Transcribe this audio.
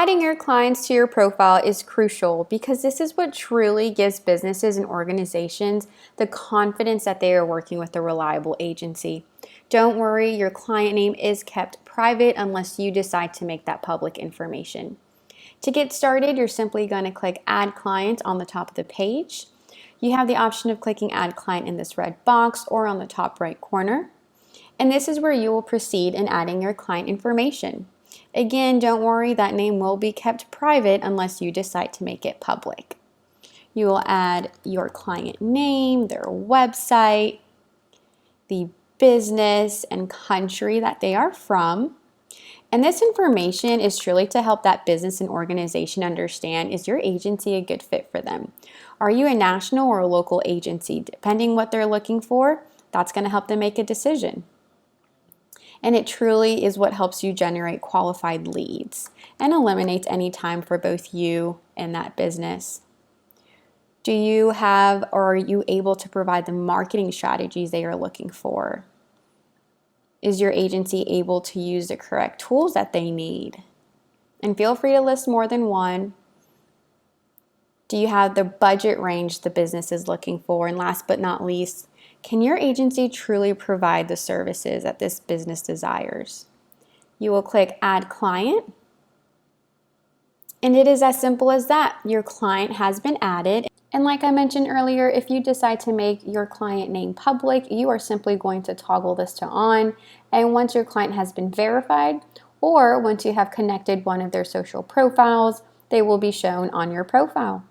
Adding your clients to your profile is crucial because this is what truly gives businesses and organizations the confidence that they are working with a reliable agency. Don't worry, your client name is kept private unless you decide to make that public information. To get started, you're simply going to click Add Client on the top of the page. You have the option of clicking Add Client in this red box or on the top right corner. And this is where you will proceed in adding your client information. Again, don't worry, that name will be kept private unless you decide to make it public. You will add your client name, their website, the business and country that they are from. And this information is truly to help that business and organization understand, is your agency a good fit for them? Are you a national or a local agency? Depending what they're looking for, that's going to help them make a decision. And it truly is what helps you generate qualified leads and eliminates any time for both you and that business. Do you have, or are you able to provide the marketing strategies they are looking for? Is your agency able to use the correct tools that they need? And feel free to list more than one. Do you have the budget range the business is looking for? And last but not least, can your agency truly provide the services that this business desires? You will click Add Client. And it is as simple as that. Your client has been added. And like I mentioned earlier, if you decide to make your client name public, you are simply going to toggle this to on. And once your client has been verified, or once you have connected one of their social profiles, they will be shown on your profile.